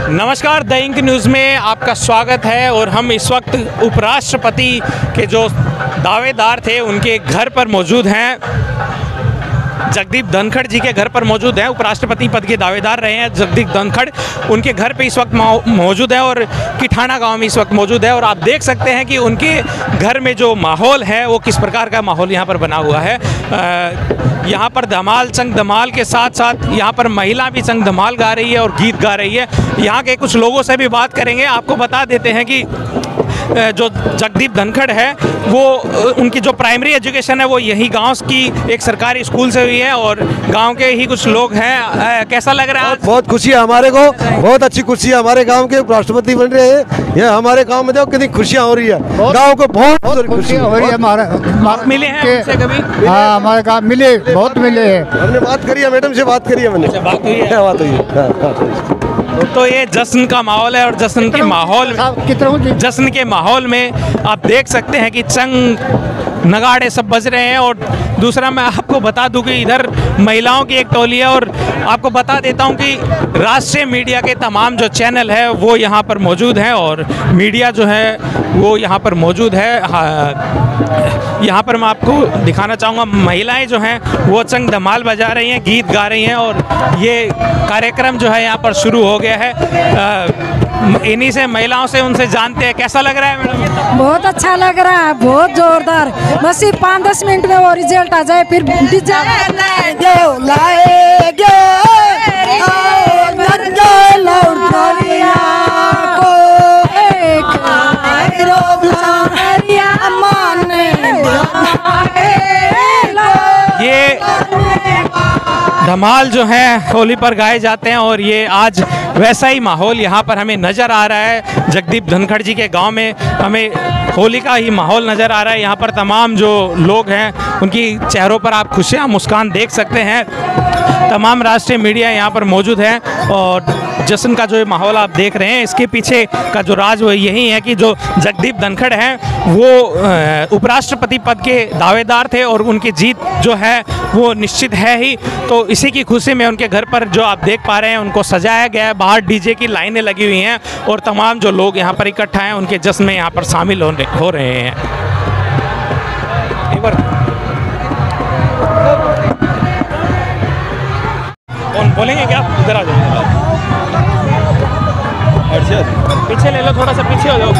नमस्कार, the Ink news में आपका स्वागत है। और हम इस वक्त उपराष्ट्रपति के जो दावेदार थे उनके घर पर मौजूद हैं। जगदीप धनखड़ जी के घर पर मौजूद हैं। उपराष्ट्रपति पद के दावेदार रहे हैं जगदीप धनखड़, उनके घर पे इस वक्त मौजूद है और किठाना गांव में इस वक्त मौजूद है। और आप देख सकते हैं कि उनके घर में जो माहौल है वो किस प्रकार का माहौल यहाँ पर बना हुआ है। यहाँ पर धमाल संग धमाल के साथ साथ यहाँ पर महिला भी संग धमाल गा रही है और गीत गा रही है। यहाँ के कुछ लोगों से भी बात करेंगे। आपको बता देते हैं कि जो जगदीप धनखड़ है वो उनकी जो प्राइमरी एजुकेशन है वो यही गांव की एक सरकारी स्कूल से हुई है और गांव के ही कुछ लोग हैं। कैसा लग रहा है? बहुत खुशी है हमारे को, बहुत अच्छी खुशी है। हमारे गांव के राष्ट्रपति बन रहे हैं। ये हमारे गांव में देखो कितनी खुशियां हो रही है। गांव को बहुत खुशी हो रही है। हमारे मिले हैं उनसे कभी? हाँ, हमारे गाँव मिले, बहुत मिले हैं। हमने बात करी है, मैडम से बात करी है मैंने। बात हुई है। तो ये जश्न का माहौल है और जश्न के माहौल में आप देख सकते हैं कि चंग नगाड़े सब बज रहे हैं। और दूसरा मैं आपको बता दूं कि इधर महिलाओं की एक टोली है। और आपको बता देता हूं कि राष्ट्रीय मीडिया के तमाम जो चैनल है वो यहाँ पर मौजूद हैं और मीडिया जो है वो यहाँ पर मौजूद है। यहाँ पर मैं आपको दिखाना चाहूँगा, महिलाएं जो हैं वो चंग धमाल बजा रही हैं, गीत गा रही हैं और ये कार्यक्रम जो है यहाँ पर शुरू हो गया है। इन्हीं से महिलाओं से उनसे जानते हैं कैसा लग रहा है मैडम? बहुत अच्छा लग रहा है, बहुत जोरदार। बस 5-10 मिनट में वो रिजल्ट आ जाए फिर ये धमाल जो है होली पर गाए जाते हैं और ये आज वैसा ही माहौल यहाँ पर हमें नज़र आ रहा है। जगदीप धनखड़ जी के गांव में हमें होली का ही माहौल नज़र आ रहा है। यहाँ पर तमाम जो लोग हैं उनकी चेहरों पर आप खुशियाँ मुस्कान देख सकते हैं। तमाम राष्ट्रीय मीडिया यहाँ पर मौजूद है और जश्न का जो माहौल आप देख रहे हैं इसके पीछे का जो राज वो यही है कि जो जगदीप धनखड़ हैं वो उपराष्ट्रपति पद के दावेदार थे और उनकी जीत जो है वो निश्चित है ही। तो इसी की खुशी में उनके घर पर जो आप देख पा रहे हैं उनको सजाया गया है। बाहर डीजे की लाइनें लगी हुई हैं और तमाम जो लोग यहाँ पर इकट्ठा हैं उनके जश्न में यहाँ पर शामिल हो रहे हैं। एक बार कौन बोलेंगे क्या? इधर आ जाओ, पीछे ले लो, थोड़ा सा पीछे हो जाओ।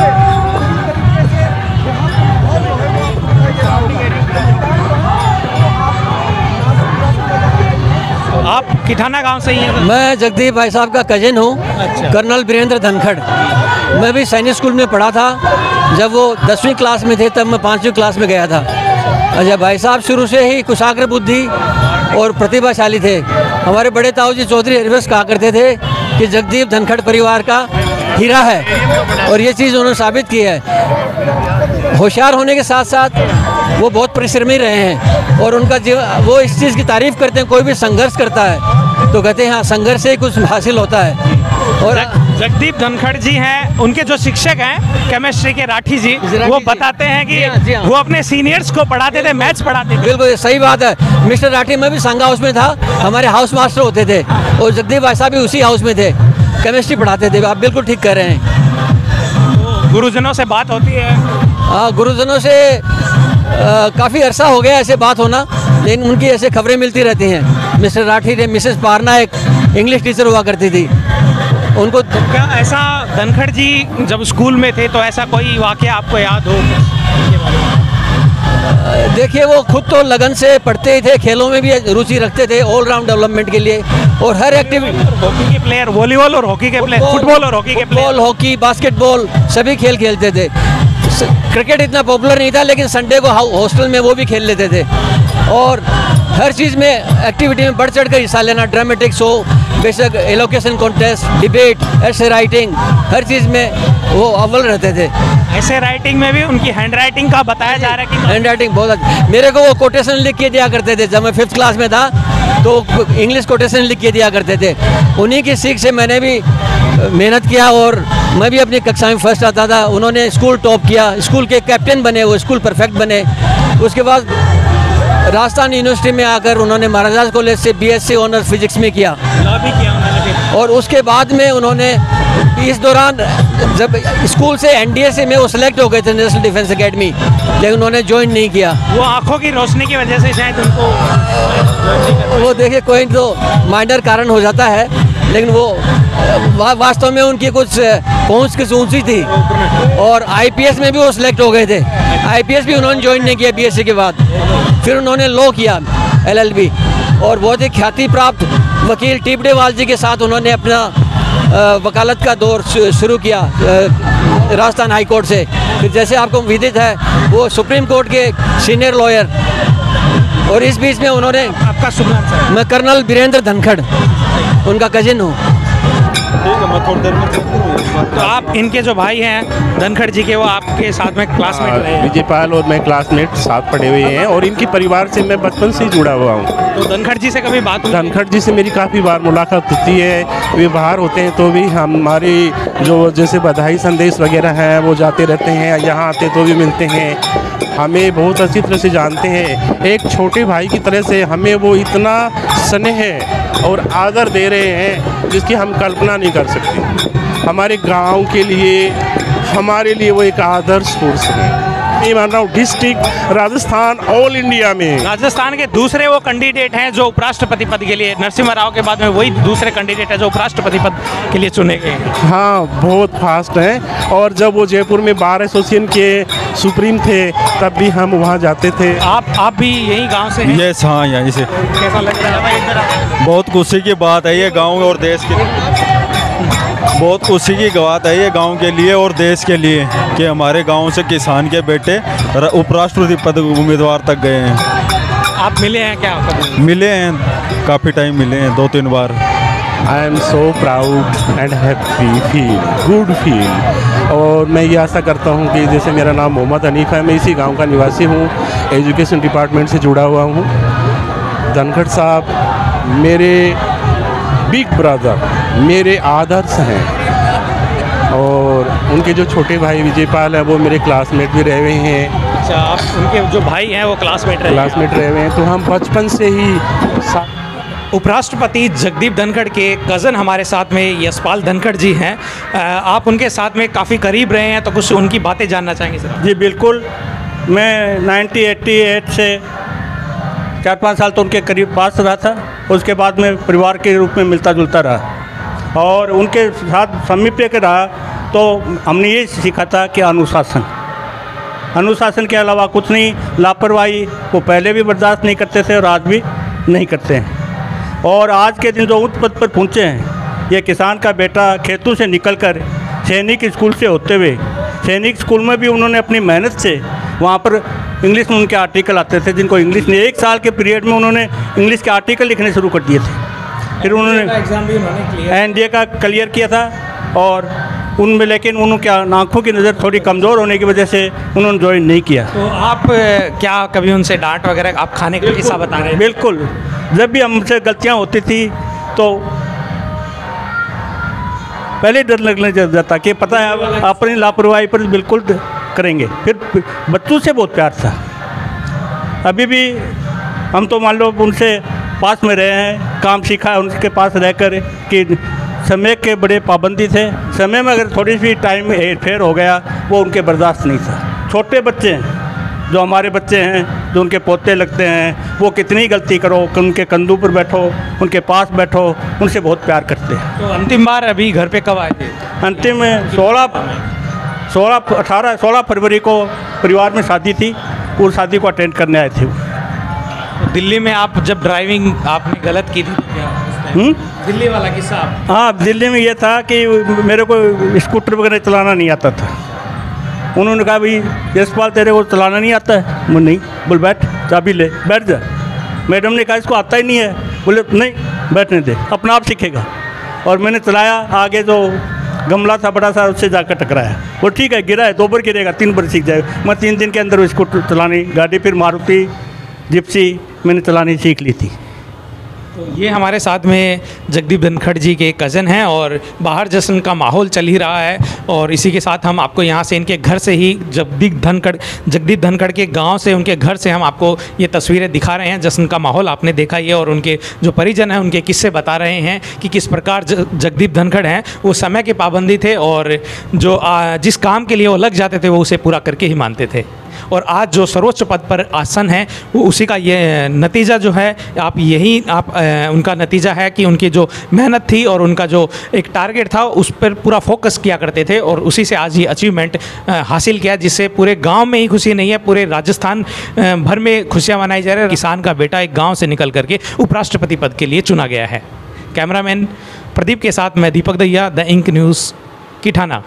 आप किठाना गांव से ही हैं? मैं जगदीप भाई साहब का कजिन हूँ। अच्छा। कर्नल वीरेंद्र धनखड़। मैं भी सैनिक स्कूल में पढ़ा था। जब वो 10वीं क्लास में थे तब मैं 5वीं क्लास में गया था। अच्छा, भाई साहब शुरू से ही कुशाग्र बुद्धि और प्रतिभाशाली थे। हमारे बड़े ताऊ जी चौधरी हरिवंश कहा करते थे कि जगदीप धनखड़ परिवार का हीरा है और ये चीज़ उन्होंने साबित की है। होशियार होने के साथ साथ वो बहुत परिश्रमी रहे हैं और उनका वो इस चीज़ की तारीफ़ करते हैं। कोई भी संघर्ष करता है तो कहते हैं हाँ, संघर्ष से ही कुछ हासिल होता है। और जगदीप धनखड़ जी हैं, उनके जो शिक्षक हैं केमिस्ट्री के राठी जी, वो बताते हैं कि वो अपने सीनियर्स को पढ़ाते थे, मैथ्स पढ़ाते थे। बिल्कुल सही बात है। मिस्टर राठी में भी संघ हाउस में था, हमारे हाउस मास्टर होते थे और जगदीप भाई साहब भी उसी हाउस में थे, केमिस्ट्री पढ़ाते थे। आप बिल्कुल ठीक कह रहे हैं। गुरुजनों से बात होती है? हाँ, गुरुजनों से काफ़ी अरसा हो गया ऐसे बात होना, लेकिन उनकी ऐसे खबरें मिलती रहती हैं। मिस्टर राठी थे, मिसेस पारना एक इंग्लिश टीचर हुआ करती थी उनको। क्या ऐसा धनखड़ जी जब स्कूल में थे तो ऐसा कोई वाकया आपको याद हो? देखिए, वो खुद तो लगन से पढ़ते ही थे, खेलों में भी रुचि रखते थे ऑलराउंड डेवलपमेंट के लिए और हर एक्टिविटी। हॉकी के प्लेयर, वॉलीबॉल और हॉकी के प्लेयर, फुटबॉल और हॉकी के प्लेयर, फुटबॉल, हॉकी, बास्केटबॉल सभी खेल खेलते थे। क्रिकेट इतना पॉपुलर नहीं था लेकिन संडे को हॉस्टल में वो भी खेल लेते थे और हर चीज़ में एक्टिविटी में बढ़ चढ़ कर हिस्सा लेना। ड्रामेटिक्स हो, बेशक एलोकेशन कॉन्टेस्ट, डिबेट, ऐसे राइटिंग, हर चीज़ में वो अव्वल रहते थे। ऐसे राइटिंग में भी उनकी हैंड राइटिंग का बताया जा रहा है कि हैंड राइटिंग बहुत अच्छी। मेरे को वो कोटेशन लिख के दिया करते थे। जब मैं 5th क्लास में था तो इंग्लिश कोटेशन लिख के दिया करते थे। उन्हीं की सीख से मैंने भी मेहनत किया और मैं भी अपनी कक्षा में फर्स्ट आता था। उन्होंने स्कूल टॉप किया, स्कूल के कैप्टन बने, वो स्कूल परफेक्ट बने। उसके बाद राजस्थान यूनिवर्सिटी में आकर उन्होंने महाराजाज कॉलेज से BSc ऑनर्स फिजिक्स में किया और उसके बाद में उन्होंने इस दौरान जब स्कूल से NDA में वो सिलेक्ट हो गए थे नेशनल डिफेंस एकेडमी, लेकिन उन्होंने ज्वाइन नहीं किया। वो आंखों की रोशनी की वजह से शायद उनको वो देखिए कोई तो माइनर कारण हो जाता है, लेकिन वो वास्तव में उनकी कुछ पहुंच की ऊंची थी और IPS में भी वो सिलेक्ट हो गए थे। IPS भी उन्होंने ज्वाइन नहीं किया BSc के बाद, फिर उन्होंने लॉ किया LLB और बहुत ही ख्याति प्राप्त वकील टिपडेवाल जी के साथ उन्होंने अपना वकालत का दौर शुरू किया राजस्थान हाई कोर्ट से। फिर जैसे आपको विदित है वो सुप्रीम कोर्ट के सीनियर लॉयर, और इस बीच में उन्होंने आपका शुभ नाम सर? मैं कर्नल वीरेंद्र धनखड़ उनका कजिन हूँ। तो आप इनके जो भाई हैं धनखड़ जी के, वो आपके साथ में क्लासमेट रहे हैं? विजयपाल और मैं क्लासमेट साथ पढ़े हुए हैं और इनके परिवार से मैं बचपन से ही जुड़ा हुआ हूँ। तो धनखड़ जी से कभी बात हुई? धनखड़ जी से मेरी काफ़ी बार मुलाकात होती है, वे बाहर होते हैं तो भी हमारी जो जैसे बधाई संदेश वगैरह हैं वो जाते रहते हैं, यहाँ आते तो भी मिलते हैं, हमें बहुत अच्छी तरह से जानते हैं। एक छोटे भाई की तरह से हमें वो इतना स्नेह और आदर दे रहे हैं जिसकी हम कल्पना नहीं कर सकते। हमारे गांव के लिए, हमारे लिए वो एक आदर्श पुरुष है। मैं मान रहा हूँ डिस्ट्रिक्ट राजस्थान ऑल इंडिया में राजस्थान के दूसरे वो कैंडिडेट हैं जो उपराष्ट्रपति पद के लिए, नरसिम्हा राव के बाद में वही दूसरे कैंडिडेट है जो उपराष्ट्रपति पद के लिए चुने गए हैं। हाँ, बहुत फास्ट हैं। और जब वो जयपुर में बार एसोसिएशन के सुप्रीम थे तब भी हम वहाँ जाते थे। आप भी यही गांव से हैं? यस, हाँ, यहीं से। कैसा लग रहा है? बहुत खुशी की बात है ये गांव और देश के, बहुत खुशी की बात है ये गांव के लिए और देश के लिए कि हमारे गांव से किसान के बेटे उपराष्ट्रपति पद उम्मीदवार तक गए हैं। आप मिले हैं क्या? मिले हैं, काफ़ी टाइम मिले हैं, 2-3 बार। I am so proud and happy feel, good feel. और मैं ये आशा करता हूँ कि जैसे मेरा नाम मोहम्मद हनीफ है, मैं इसी गांव का निवासी हूँ, एजुकेशन डिपार्टमेंट से जुड़ा हुआ हूँ। धनखड़ साहब मेरे बिग ब्रदर, मेरे आदर्श हैं और उनके जो छोटे भाई विजयपाल हैं वो मेरे क्लासमेट भी रहे हुए हैं। अच्छा, आप उनके जो भाई हैं वो क्लासमेट रहे हुए हैं, तो हम बचपन से ही उपराष्ट्रपति जगदीप धनखड़ के कज़न हमारे साथ में यशपाल धनखड़ जी हैं। आप उनके साथ में काफ़ी करीब रहे हैं, तो कुछ उनकी बातें जानना चाहेंगे सर? जी बिल्कुल, मैं 1988 से 4-5 साल तो उनके करीब पास रहा था। उसके बाद में परिवार के रूप में मिलता जुलता रहा और उनके साथ समीप्य के रहा, तो हमने ये सीखा था कि अनुशासन के अलावा कुछ नहीं। लापरवाही वो पहले भी बर्दाश्त नहीं करते थे और आज भी नहीं करते हैं। और आज के दिन जो उच्च पद पर पहुँचे हैं, ये किसान का बेटा खेतों से निकलकर सैनिक स्कूल से होते हुए, सैनिक स्कूल में भी उन्होंने अपनी मेहनत से, वहाँ पर इंग्लिश में उनके आर्टिकल आते थे जिनको इंग्लिश में 1 साल के पीरियड में उन्होंने इंग्लिश के आर्टिकल लिखने शुरू कर दिए थे। फिर उन्होंने NDA का क्लियर किया था और उनमें, लेकिन उनकी आँखों की नज़र थोड़ी कमज़ोर होने की वजह से उन्होंने ज्वाइन नहीं किया। तो आप क्या कभी उनसे डांट वगैरह आप खाने का किस्सा बता रहे हैं? बिल्कुल, जब भी हमसे गलतियाँ होती थी तो पहले डर लगने जाता कि पता है अपनी लापरवाही पर बिल्कुल करेंगे। फिर बच्चों से बहुत प्यार था। अभी भी हम तो मान लो उनसे पास में रहे हैं, काम सीखा है उनके पास रहकर कि समय के बड़े पाबंदी थे। समय में अगर थोड़ी सी टाइम हेरफेर हो गया वो उनके बर्दाश्त नहीं था। छोटे बच्चे हैं जो हमारे बच्चे हैं, जो उनके पोते लगते हैं, वो कितनी गलती करो कि उनके कंधों पर बैठो, उनके पास बैठो, उनसे बहुत प्यार करते हैं। तो अंतिम बार अभी घर पे कब आए थे? अंतिम में 16 फरवरी को परिवार में शादी थी, उस शादी को अटेंड करने आए थे। तो दिल्ली में आप जब ड्राइविंग आपने गलत की थी क्या? दिल्ली वाला किस्सा? हाँ, दिल्ली में ये था कि मेरे को स्कूटर वगैरह चलाना नहीं आता था। उन्होंने कहा भाई यशपाल तेरे को चलाना नहीं आता है? मैं नहीं। बोल बैठ, चाबी ले, बैठ जा। मैडम ने कहा इसको आता ही नहीं है। बोले नहीं, बैठने दे, अपना आप सीखेगा। और मैंने चलाया, आगे जो गमला था बड़ा सा उससे जाकर टकराया। वो ठीक है, गिरा है, 2 बार गिरेगा, 3 बार सीख जाएगा। मैं 3 दिन के अंदर स्कूटर चलानी गाड़ी, फिर मारुति जिप्सी मैंने चलानी सीख ली थी। तो ये हमारे साथ में जगदीप धनखड़ जी के कज़न हैं और बाहर जश्न का माहौल चल ही रहा है। और इसी के साथ हम आपको यहाँ से इनके घर से ही जगदीप धनखड़ के गांव से, उनके घर से हम आपको ये तस्वीरें दिखा रहे हैं। जश्न का माहौल आपने देखा ही है और उनके जो परिजन हैं उनके किस्से बता रहे हैं कि किस प्रकार जगदीप धनखड़ हैं वो समय के पाबंदी थे और जो जिस काम के लिए वो लग जाते थे वो उसे पूरा करके ही मानते थे। और आज जो सर्वोच्च पद पर आसन है वो उसी का ये नतीजा जो है, उनका नतीजा है कि उनकी जो मेहनत थी और उनका जो एक टारगेट था उस पर पूरा फोकस किया करते थे और उसी से आज ये अचीवमेंट हासिल किया, जिससे पूरे गांव में ही खुशी नहीं है, पूरे राजस्थान भर में खुशियां मनाई जा रही है। किसान का बेटा एक गाँव से निकल करके उपराष्ट्रपति पद के लिए चुना गया है। कैमरामैन प्रदीप के साथ मैं Deepak Dahiya, the Ink News, Kithana.